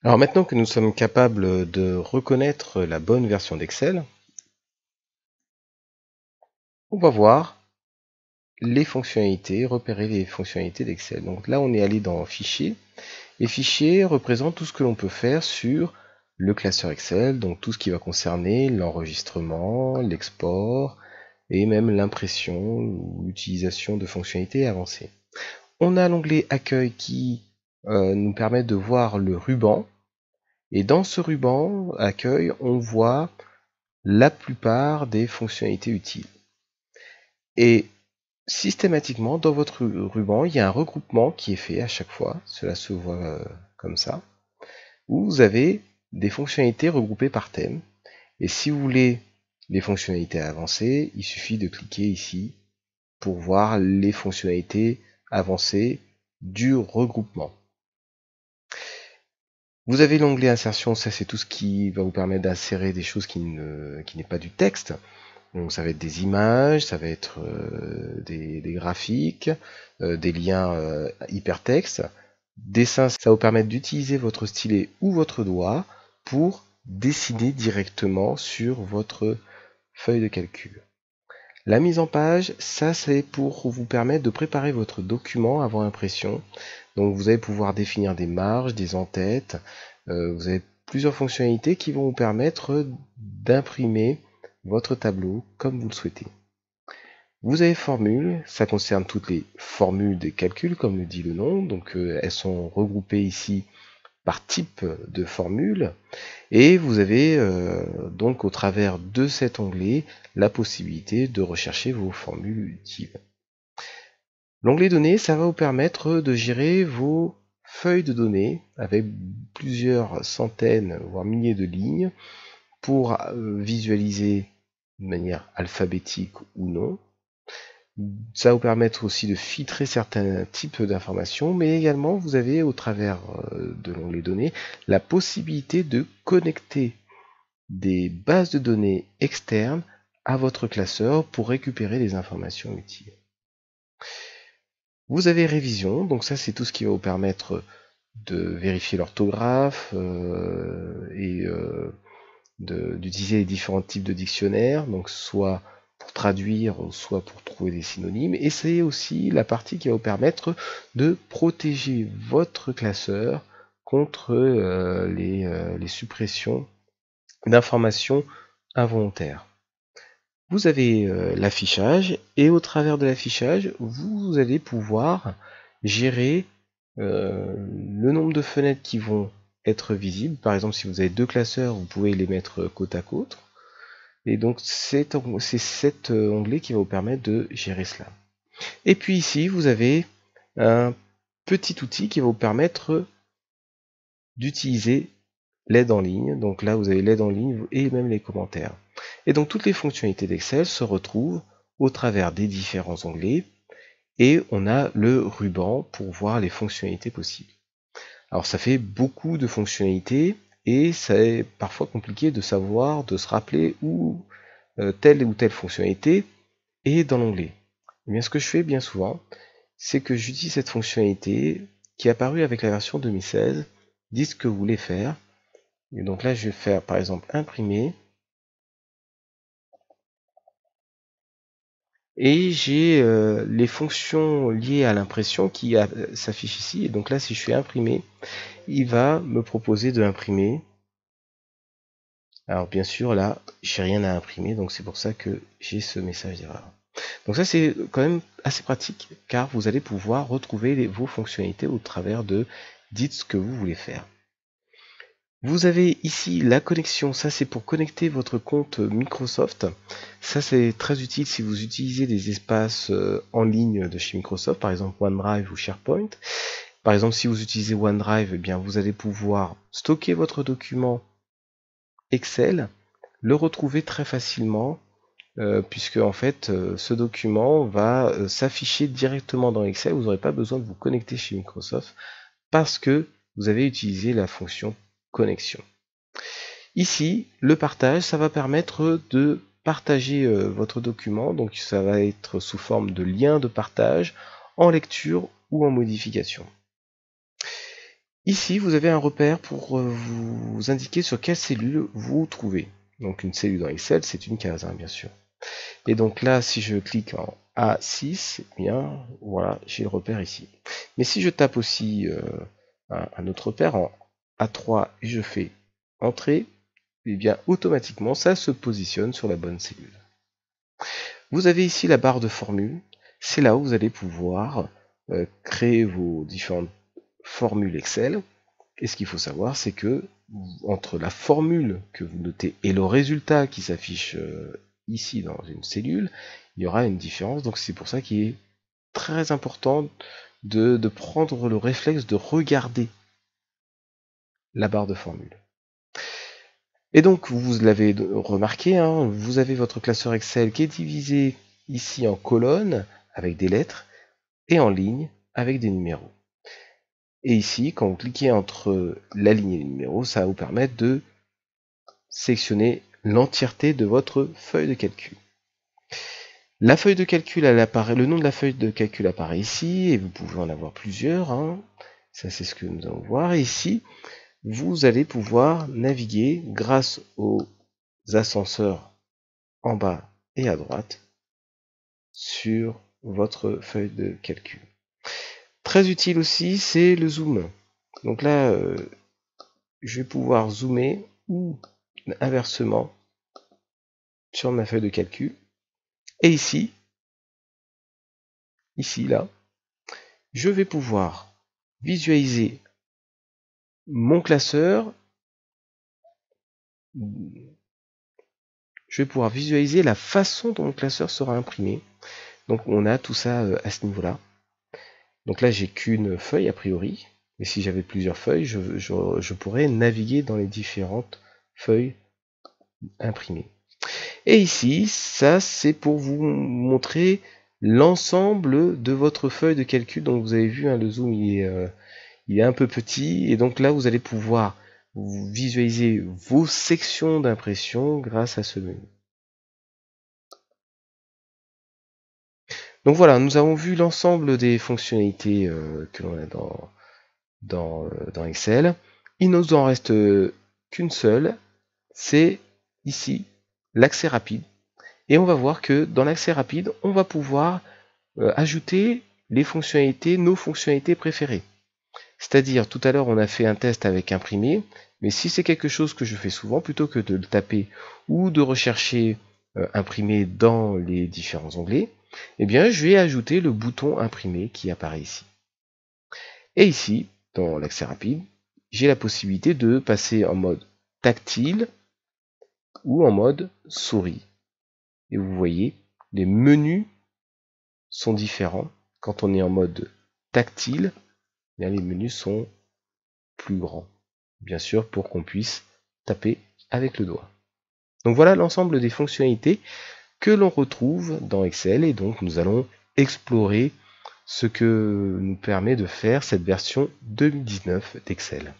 Alors maintenant que nous sommes capables de reconnaître la bonne version d'Excel, on va voir les fonctionnalités, repérer les fonctionnalités d'Excel. Donc là, on est allé dans Fichier, et Fichier représente tout ce que l'on peut faire sur le classeur Excel, donc tout ce qui va concerner l'enregistrement, l'export, et même l'impression ou l'utilisation de fonctionnalités avancées. On a l'onglet Accueil qui nous permet de voir le ruban, et dans ce ruban Accueil, on voit la plupart des fonctionnalités utiles. Et systématiquement, dans votre ruban, il y a un regroupement qui est fait à chaque fois, cela se voit comme ça, où vous avez des fonctionnalités regroupées par thème. Et si vous voulez les fonctionnalités avancées, il suffit de cliquer ici pour voir les fonctionnalités avancées du regroupement. Vous avez l'onglet insertion, ça c'est tout ce qui va vous permettre d'insérer des choses qui n'est pas du texte. Donc ça va être des images, ça va être des graphiques, des liens hypertextes. Dessin, ça va vous permettre d'utiliser votre stylet ou votre doigt pour dessiner directement sur votre feuille de calcul. La mise en page, ça c'est pour vous permettre de préparer votre document avant impression. Donc vous allez pouvoir définir des marges, des en-têtes, vous avez plusieurs fonctionnalités qui vont vous permettre d'imprimer votre tableau comme vous le souhaitez. Vous avez formule, ça concerne toutes les formules des calculs comme le dit le nom, donc elles sont regroupées ici par type de formule, et vous avez donc au travers de cet onglet la possibilité de rechercher vos formules utiles. L'onglet données, ça va vous permettre de gérer vos feuilles de données avec plusieurs centaines voire milliers de lignes pour visualiser de manière alphabétique ou non. Ça va vous permettre aussi de filtrer certains types d'informations, mais également vous avez au travers de l'onglet données la possibilité de connecter des bases de données externes à votre classeur pour récupérer les informations utiles. Vous avez révision, donc ça c'est tout ce qui va vous permettre de vérifier l'orthographe et d'utiliser les différents types de dictionnaires, donc soit pour traduire, soit pour trouver des synonymes. Et c'est aussi la partie qui va vous permettre de protéger votre classeur contre les suppressions d'informations involontaires. Vous avez l'affichage, et au travers de l'affichage, vous allez pouvoir gérer le nombre de fenêtres qui vont être visibles. Par exemple, si vous avez deux classeurs, vous pouvez les mettre côte à côte. Et donc c'est cet onglet qui va vous permettre de gérer cela. Et puis ici, vous avez un petit outil qui va vous permettre d'utiliser l'aide en ligne. Donc là, vous avez l'aide en ligne et même les commentaires. Et donc toutes les fonctionnalités d'Excel se retrouvent au travers des différents onglets, et on a le ruban pour voir les fonctionnalités possibles. Alors ça fait beaucoup de fonctionnalités, et c'est parfois compliqué de savoir, de se rappeler où telle ou telle fonctionnalité est dans l'onglet. Eh bien, ce que je fais bien souvent, c'est que j'utilise cette fonctionnalité qui est apparue avec la version 2016. Dites ce que vous voulez faire. Et donc là, je vais faire par exemple imprimer. Et j'ai les fonctions liées à l'impression qui s'affichent ici. Et donc là, si je fais imprimer, il va me proposer de imprimer. Alors bien sûr, là, j'ai rien à imprimer, donc c'est pour ça que j'ai ce message d'erreur. Donc ça, c'est quand même assez pratique, car vous allez pouvoir retrouver vos fonctionnalités au travers de dites ce que vous voulez faire. Vous avez ici la connexion, ça c'est pour connecter votre compte Microsoft. Ça c'est très utile si vous utilisez des espaces en ligne de chez Microsoft, par exemple OneDrive ou SharePoint. Par exemple, si vous utilisez OneDrive, eh bien, vous allez pouvoir stocker votre document Excel, le retrouver très facilement, puisque en fait ce document va s'afficher directement dans Excel. Vous n'aurez pas besoin de vous connecter chez Microsoft parce que vous avez utilisé la fonction connexion. Ici, le partage, ça va permettre de partager votre document, donc ça va être sous forme de lien de partage en lecture ou en modification. Ici, vous avez un repère pour vous indiquer sur quelle cellule vous vous trouvez. Donc une cellule dans Excel, c'est une case, hein, bien sûr. Et donc là, si je clique en A6, eh bien voilà, j'ai le repère ici. Mais si je tape aussi un autre repère en A3 et je fais Entrée, eh bien automatiquement ça se positionne sur la bonne cellule. Vous avez ici la barre de formule. C'est là où vous allez pouvoir créer vos différentes formules Excel. Et ce qu'il faut savoir, c'est que entre la formule que vous notez et le résultat qui s'affiche ici dans une cellule, il y aura une différence. Donc c'est pour ça qu'il est très important de prendre le réflexe de regarder la barre de formule. Et donc vous l'avez remarqué, hein, vous avez votre classeur Excel qui est divisé ici en colonnes avec des lettres et en lignes avec des numéros. Et ici, quand vous cliquez entre la ligne et les numéros, ça va vous permettre de sélectionner l'entièreté de votre feuille de calcul. La feuille de calcul, elle apparaît, le nom de la feuille de calcul apparaît ici, et vous pouvez en avoir plusieurs. Hein. Ça, c'est ce que nous allons voir. Et ici, vous allez pouvoir naviguer grâce aux ascenseurs en bas et à droite sur votre feuille de calcul. Très utile aussi, c'est le zoom. Donc là, je vais pouvoir zoomer ou inversement sur ma feuille de calcul. Et ici, là, je vais pouvoir visualiser mon classeur. Je vais pouvoir visualiser la façon dont mon classeur sera imprimé. Donc on a tout ça à ce niveau-là. Donc là, j'ai qu'une feuille a priori. Mais si j'avais plusieurs feuilles, je pourrais naviguer dans les différentes feuilles imprimées. Et ici, ça c'est pour vous montrer l'ensemble de votre feuille de calcul. Donc vous avez vu, hein, le zoom il est un peu petit. Et donc là, vous allez pouvoir visualiser vos sections d'impression grâce à ce menu. Donc voilà, nous avons vu l'ensemble des fonctionnalités que l'on a dans Excel. Il ne nous en reste qu'une seule, c'est ici l'accès rapide. Et on va voir que dans l'accès rapide, on va pouvoir ajouter les fonctionnalités, nos fonctionnalités préférées. C'est-à-dire, tout à l'heure, on a fait un test avec imprimer, mais si c'est quelque chose que je fais souvent, plutôt que de le taper ou de rechercher imprimer dans les différents onglets, eh bien, je vais ajouter le bouton imprimer qui apparaît ici. Et ici, dans l'accès rapide, j'ai la possibilité de passer en mode tactile ou en mode souris. Et vous voyez, les menus sont différents. Quand on est en mode tactile, eh bien, les menus sont plus grands. Bien sûr, pour qu'on puisse taper avec le doigt. Donc voilà l'ensemble des fonctionnalités que l'on retrouve dans Excel. Et donc nous allons explorer ce que nous permet de faire cette version 2019 d'Excel.